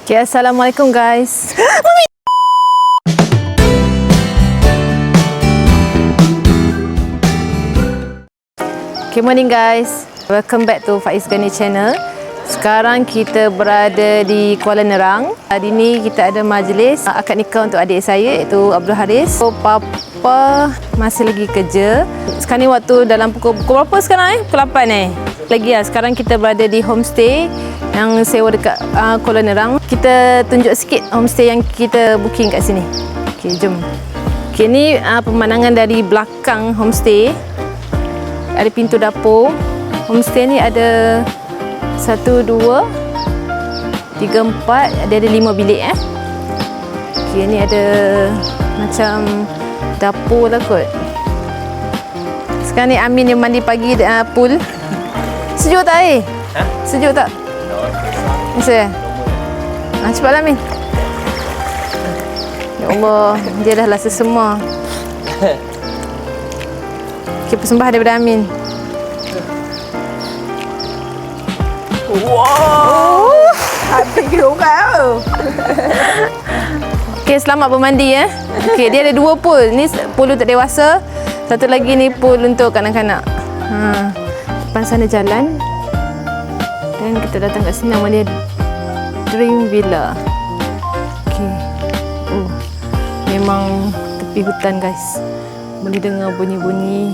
Okay, Assalamualaikum guys. Good morning guys. Welcome back to Faiz Gani channel. Sekarang kita berada di Kuala Nerang. Hari ni kita ada majlis akad nikah untuk adik saya iaitu Abdul Haris. So, Papa masih lagi kerja. Sekarang ni waktu dalam pukul berapa sekarang Pukul 8 Lagi lah. Sekarang kita berada di homestay yang sewa dekat Kuala Nerang. Kita tunjuk sikit homestay yang kita booking kat sini. Okay, jom. Okay, ni pemandangan dari belakang homestay. Ada pintu dapur. Homestay ni ada 1, 2, 3, 4. Dia ada 5 bilik Okay, ni ada macam dapur lah kot. Sekarang ni Amin yang mandi pagi pool. Sejuk tak Sejuk tak? Masa cepatlah Amin. Ya Allah, dia dah rasa semua. Okay, persembah daripada Amin. Wow, habis orang. Okay, selamat bermandi Okay, dia ada 2 pool. Ni pool untuk dewasa. Satu lagi ni pool untuk kanak-kanak. Depan sana jalan. Dan kita datang kat sini, nama dia Dream Villa. Okay. Memang tepi hutan guys. Boleh dengar bunyi-bunyi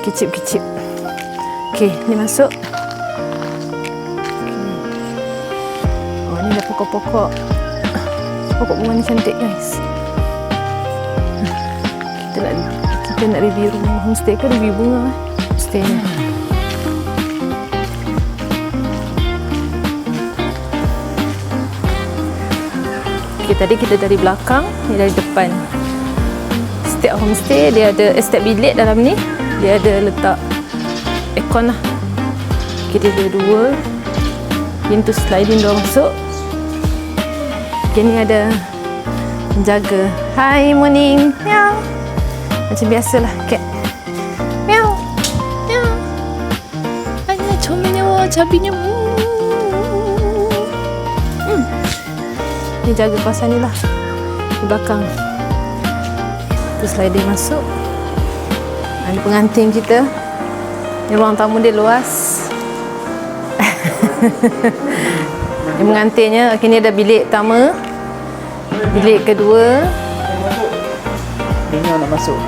kicip-kicip. Okay, ni masuk. Ni dah pokok-pokok. Pokok bunga ni cantik guys. Kita nak review rumah homestay ke review bunga homestay ni. Okay, tadi kita dari belakang, ni dari depan. Setiap homestay dia ada setiap bilik dalam ni dia ada letak aircon lah. Okay, dia ada 2 pintu sliding door masuk. Okay, ni ada penjaga. Hi, morning. Meow. Macam biasalah cat. Meow. Meow. Ayah, comelnya wah, cabinya. Ni jaga kawasan ni lah. Di belakang. Terus sliding masuk. Ada pengantin kita. Ni ruang tamu dia luas. Ni pengantinnya. Okay, ni ada bilik pertama. Bilik kedua. Ini nak masuk.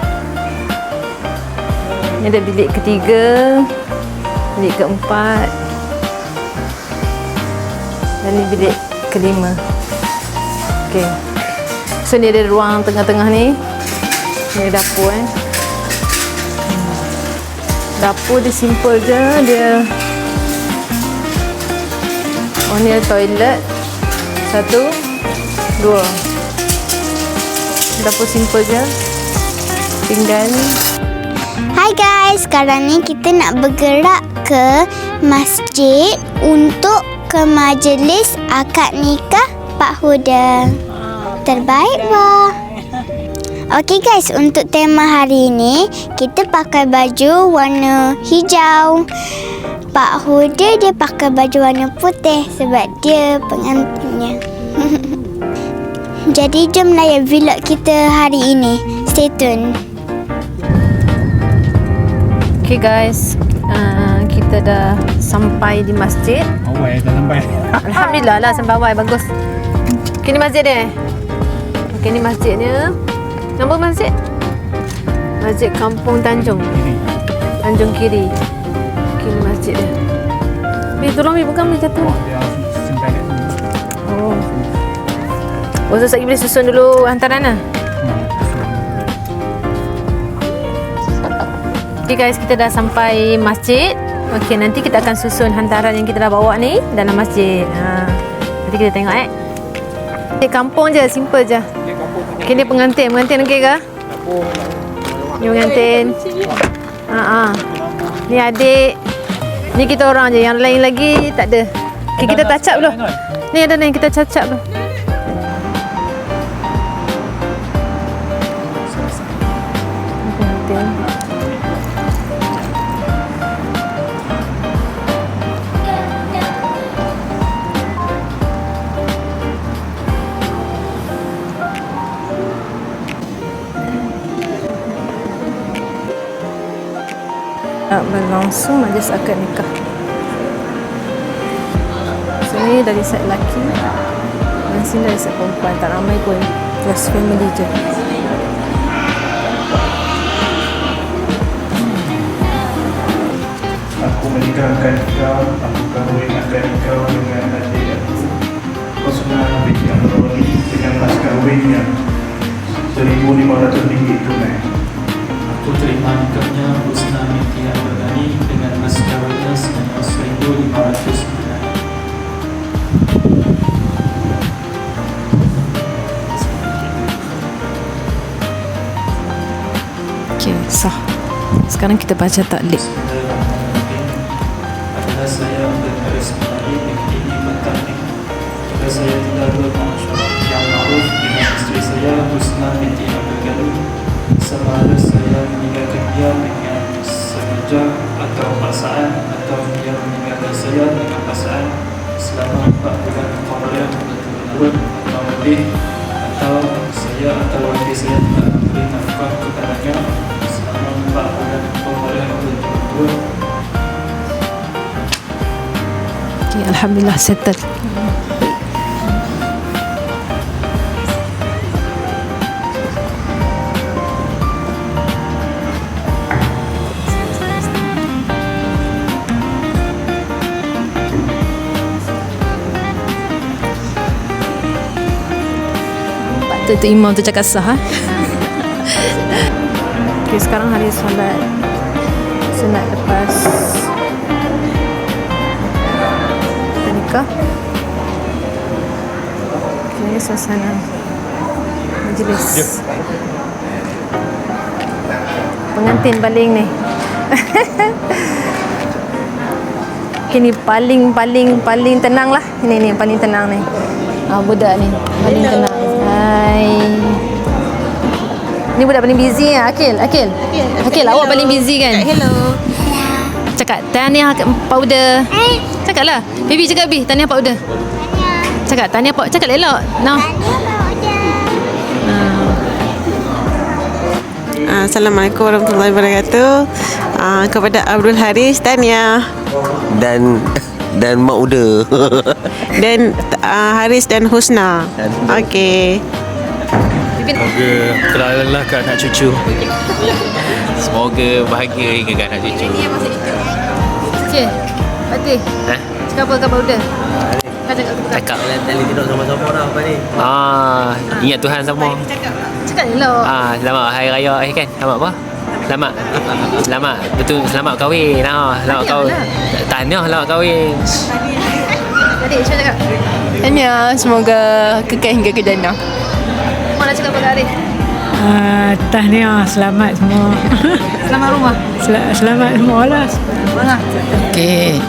Ni ada bilik ketiga. Bilik keempat. Dan ni bilik kelima. Okay. So ni ada ruang tengah-tengah ni. Ni ada dapur Dapur dia simple je. Dia ni ada toilet. 1, 2. Dapur simple je. Pinggan. Hai guys, sekarang ni kita nak bergerak ke masjid untuk ke majlis akad nikah Pak Huda. Terbaik wah. Okey guys, untuk tema hari ini kita pakai baju warna hijau. Pak Huda dia pakai baju warna putih sebab dia pengantinnya. Jadi jom layan vlog kita hari ini. Stay tune. Okay guys, kita dah sampai di masjid. Awal dah sampai. Alhamdulillah lah sampai awal, bagus. Okay, ni masjid dia. Okay, ni masjidnya. Nama masjid? Masjid Kampung Tanjung. Tanjung Kiri. Okay, ni masjid dia. Tolong bukan boleh jatuh. Dia simpan kat sini. So Ustaz boleh susun dulu hantaran lah. Okay guys, kita dah sampai masjid. Okay, nanti kita akan susun hantaran yang kita dah bawa ni dalam masjid. Nanti kita tengok Okay, kampung je, simple je. Okay, ni pengantin okey ke? Ni pengantin. Ni adik. Ni kita orang je, yang lain lagi tak ada. Okay, kita touch up dulu. Ni ada ni, kita touch up dulu. berlangsung majlis akad nikah. Sini dari side lelaki dan sini dari side perempuan. Tak ramai pun, just family je. Aku menikahkan kau, aku kahwinkan kau dengan adik aku. Husna binti Amroni dengan mas kahwinnya RM1,500 tunai. Aku terima nikahnya Husna binti Amroni dengan mas kahwinnya senilai RM1,500 tunai. Okey, sah. Sekarang kita baca taklid. Adalah saya Abdul Haris Melayu ini bertanding. Jika saya tidak bermasyarakat yang ma'ruf dengan isteri saya Husna binti Abdul Ghani, sama ada saya meninggalkan dia dengan sengaja atau paksaan, atau dia meninggalkan saya dengan paksaan selama 4 bulan Ramadan berturut-turut atau lebih, atau saya atau wakil saya tidak memberi nafkah kepadanya selama 4 bulan Ramadan berturut-turut. Okay, Alhamdulillah settle. Patut tu imam tu cakap sah. Okay, sekarang hari solat sunat lepas nikah. Okay, ini suasana majlis. Pengantin paling ni. Okay, ni paling tenang lah. Ini yang paling tenang ni. Budak ni paling tenang. Hai. Ni budak paling busy ya, Akil, awak paling busy kan? Hello. Cakap tahniah powder. Cakaplah. Baby cakap Bi, tahniah powder. Cakap tahniah powder. Cakap elok. No. Assalamualaikum warahmatullahi wabarakatuh. Kepada Abdul Haris, tahniah. Dan Mak Uda. Dan Haris dan Husna. Okey. Semoga kelalalah ke anak cucu. Semoga bahagia hingga ke anak cucu. Okey. Fatih. Cakap apa kat powder? Cakap tali tidur sama-sama dah apa ni. Ingat Tuhan sama. Cakap elok. Selamat hari raya kan. Selamat apa? Selamat betul, selamat kahwin. Selamat kahwin. Tahniah selamat kahwin. Adik, cuba cakap. Tahniah, semoga kekal hingga ke jannah. Mak nak cakap apa kat Arif? Tahniah, selamat semua. Selamat rumah. Selamat semua lah. Okey.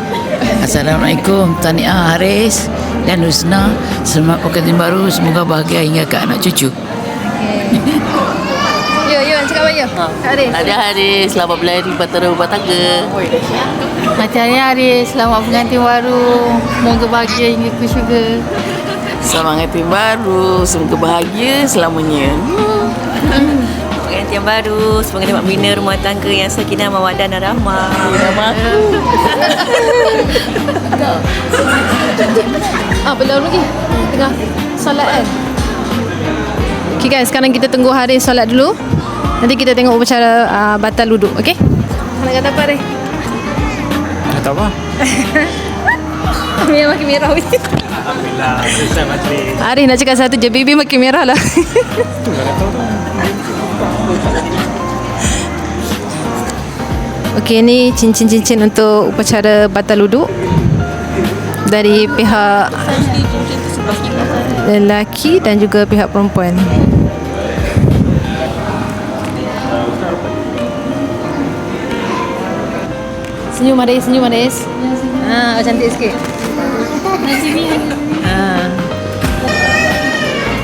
Assalamualaikum. Tahniah Haris dan Husna. Selamat pengantin baru. Semoga bahagia hingga ke anak cucu. Yo, cakap apa yo? Haris. Tahniah Haris. Selamat berlari bahtera rumah tangga. Tahniah Haris, selamat pengantin baru. Semoga bahagia hingga ke syurga. Selamat pengantin baru. Semoga bahagia selamanya. Pengantin baru, semoga dapat bina rumah tangga yang sakinah, mawaddah dan rahmah. Belum lagi. Tengah solat kan? Okay guys, sekarang kita tunggu Haris solat dulu. Nanti kita tengok upacara batal wuduk, okey? Nak kata apa, Haris? Kata apa? Biar makin merah. Alhamdulillah, selesai majlis. Haris nak cakap satu je, baby makin merah lah. Okey, ni cincin-cincin untuk upacara batal wuduk dari pihak lelaki dan juga pihak perempuan. Senyum Haris. Cantik sikit.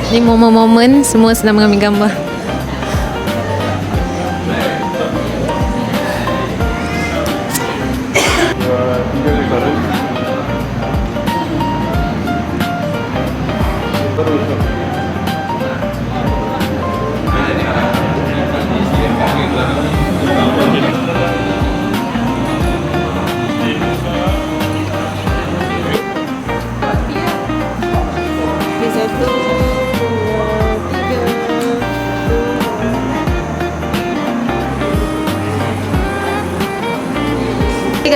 Ni momen-momen semua sedang mengambil gambar.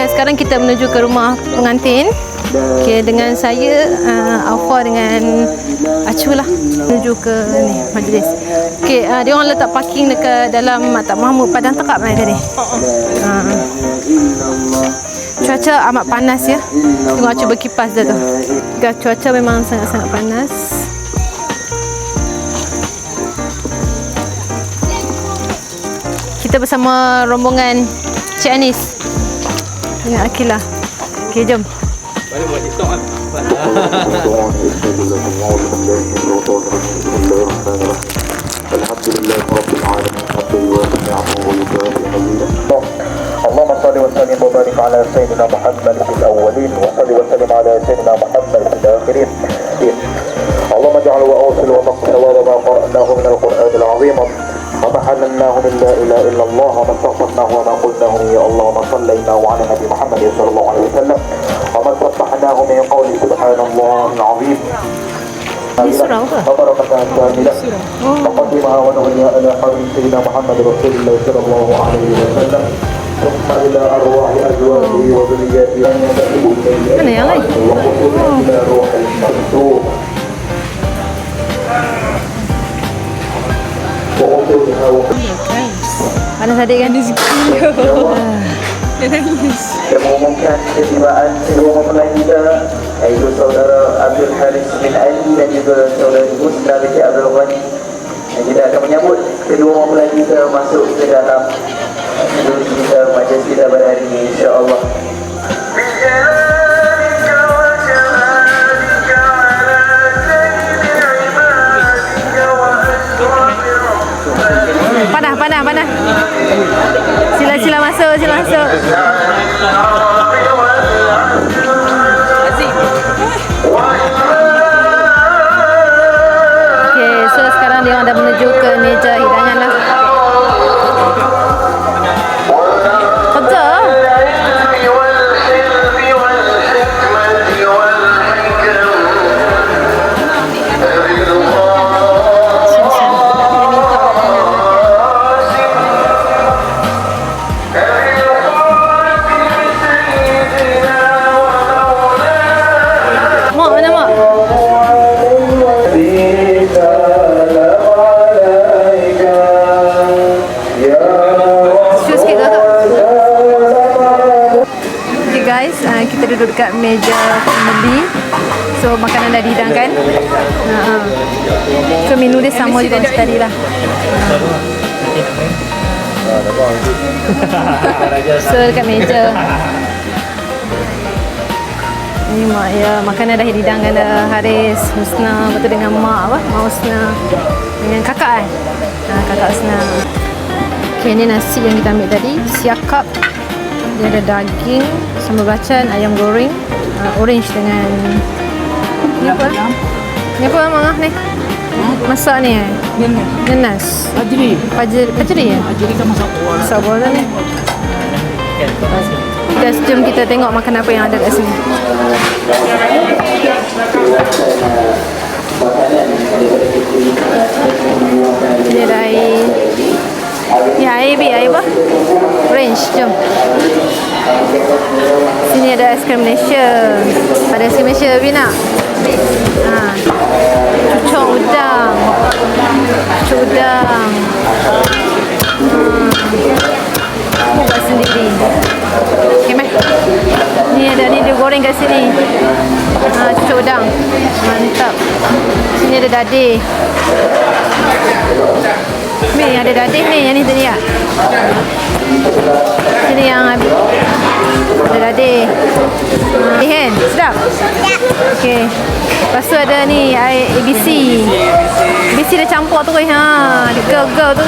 Okay, sekarang kita menuju ke rumah pengantin. Okay, dengan saya, Alfa dengan Acu lah menuju ke ni majlis. Okay, dia orang letak parking dekat dalam Mak Mahmud Padang Tekap ni tadi. Cuaca amat panas ya. Tengok Acu berkipas dah tu. Cuaca memang sangat-sangat panas. Kita bersama rombongan Cik Anis dengan Akilah. Okay, jom. Balik buat TikTok lah. اللهم صل وسلم وبارك على سيدنا محمد في الاولين وصل وسلم على سيدنا محمد في الاخرين. اللهم اجعل واوصل ومقصد وما قرأناه من القرآن العظيم وما حللناه من لا اله الا الله وما استغفرناه وما قلناه يا الله وما صلينا على نبي محمد صلى الله عليه وسلم وما سبحناه من قول سبحان الله العظيم. وبركة كاملة وقدمها ونهيها إلى حبيب سيدنا محمد رسول الله صلى الله عليه وسلم ثم إلى أرواح أزواجه وذرياته وخصوصا إلى روح المكتوب وأصولها Panas adik kan? Mengumumkan ketibaan kedua mempelai kita, iaitu saudara Abdul Haris bin Ali dan juga saudara Husna binti Abdul Ghani. Dan kita akan menyambut kedua mempelai kita masuk ke dalam majlis kita pada hari ini, insya-Allah. Panah. Sila masuk. Okay, so sekarang dia orang dah menuju ke meja hidangan lah. Kerja. Kita duduk dekat meja family. So makanan dah dihidangkan. So menu dia sama juga macam tadi lah. So dekat meja ni mak ya, makanan dah dihidangkan dah. Haris, Husna, betul dengan mak Husna dengan kakak kakak Husna. Okay, ni nasi yang kita ambil tadi, siakap. Dia ada daging, sambal belacan, ayam goreng, orange dengan ni apa? Ni apa mak ni? Masak ni nanas. Pajri ya? Pajri kan masak buah. Masak buah lah ni. Jom kita tengok makan apa yang ada kat sini. Ini ada air. Ni air apa? Orange, jom. Sini ada aiskrim Malaysia. Ada aiskrim Malaysia, Bina. Cucuk udang. Buat sendiri. Okay, meh. Ni ada ni dia goreng kat sini. Cucuk udang. Mantap. Sini ada dadih. Ni ada dadih ni, yang ni tadi tak? Sini yang ada dadih. Kan? Sedap? Okey. Lepas tu ada ni air ABC. ABC dia campur tu ha. Dia girl tu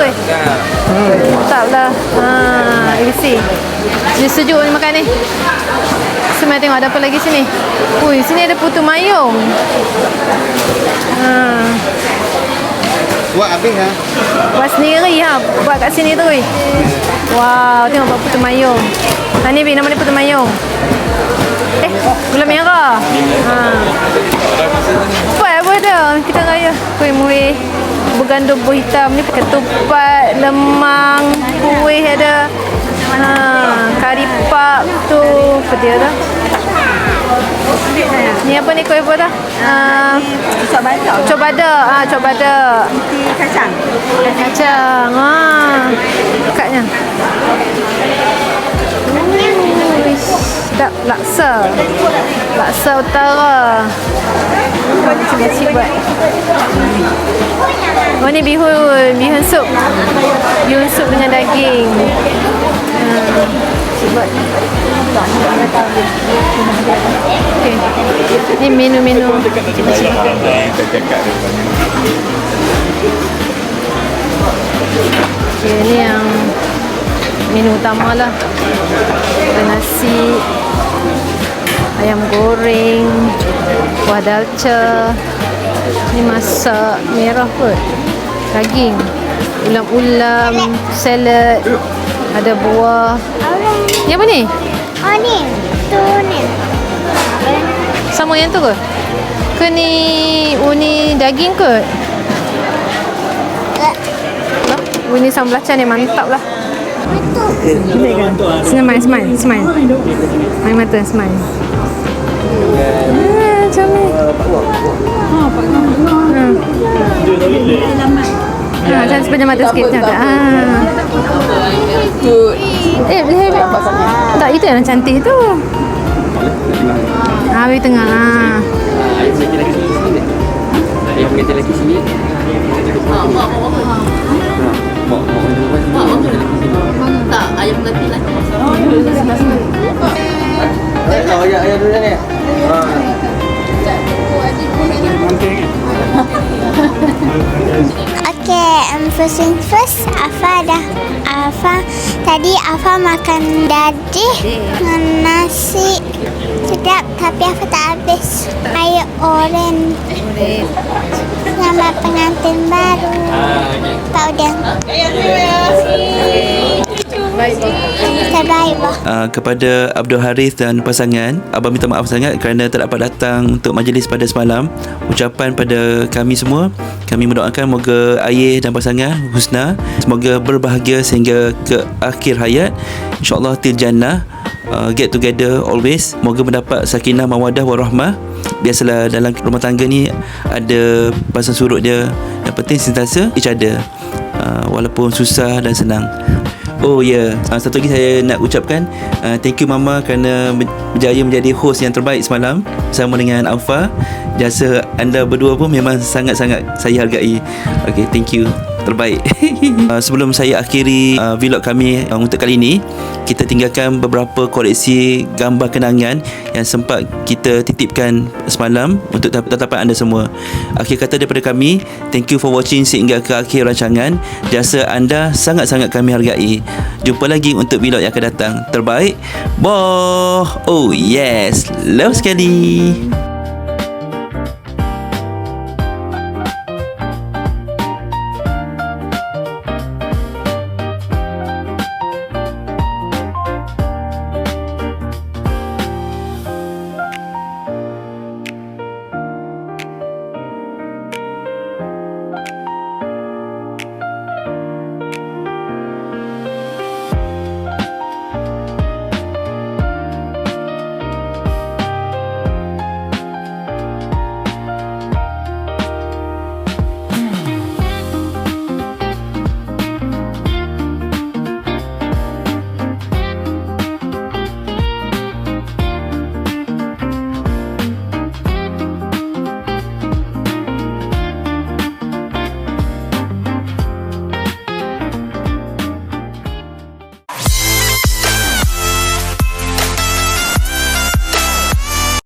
mantap lah. ABC. Dia sejuk ni makan ni. Semai tengok ada apa lagi sini. Ui, sini ada putu mayung. Buat habis ha? Buat sendiri ha. Buat kat sini tu. Wow, tengok buat putu mayung. Ni Bi, nama dia putu mayung. Gula merah. Apa dah kita raya. Kuih bergandum buah hitam ni, ketupat, lemang, kuih ada. Kari pap tu apa dia dah? Ni apa ni kuih apa dah? Cok bada. Cok bada. Kacang. Dekatnya. Sedap. Laksa utara. Cik-cik buat. Oh ni bihun sup. Bihun sup dengan daging. Cik buat. Okay. Ni menu-menu. Okay, ni yang menu utama lah. Ada nasi, ayam goreng, kuah dalca. Ni masak merah kot. Daging, ulam-ulam, salad, ada buah. Ni apa ni? Oh ni. Tu ni. Sama yang tu ke? Ke ni uni daging kot? Uni sambal belacan ni mantap lah. Smile. Main mata, smile. Macam ni. Macam sepanjang mata sikit. Boleh. Tak, itu yang cantik tu. Habis tengah. Ayam kita lagi sini. Tak, ayam lagi lah. Ayam dulu ni. Okay, first thing first, tadi Afa makan dadih dengan nasi. Sedap, tapi Afa tak habis. Air oren. Selamat pengantin baru. Pak Udang. Terbaik, bah. Kepada Abdul Harith dan pasangan, abang minta maaf sangat kerana tak dapat datang untuk majlis pada semalam. Ucapan pada kami semua, kami mendoakan moga ayah dan pasangan husna, semoga berbahagia sehingga ke akhir hayat, InsyaAllah til jannah. Get together always. Moga mendapat sakinah mawadah warahmah. Biasalah dalam rumah tangga ni ada pasang surut dia. Yang penting sentiasa each other, walaupun susah dan senang. Oh ya, satu lagi saya nak ucapkan thank you Mama kerana berjaya menjadi host yang terbaik semalam bersama dengan Alfa. Jasa anda berdua pun memang sangat-sangat saya hargai. Okay, thank you, terbaik. Sebelum saya akhiri vlog kami untuk kali ini, kita tinggalkan beberapa koleksi gambar kenangan yang sempat kita titipkan semalam untuk tatapan anda semua. Akhir kata daripada kami, thank you for watching sehingga ke akhir rancangan. Jasa anda sangat-sangat kami hargai. Jumpa lagi untuk vlog yang akan datang. Terbaik. Boh. Oh yes, love sekali.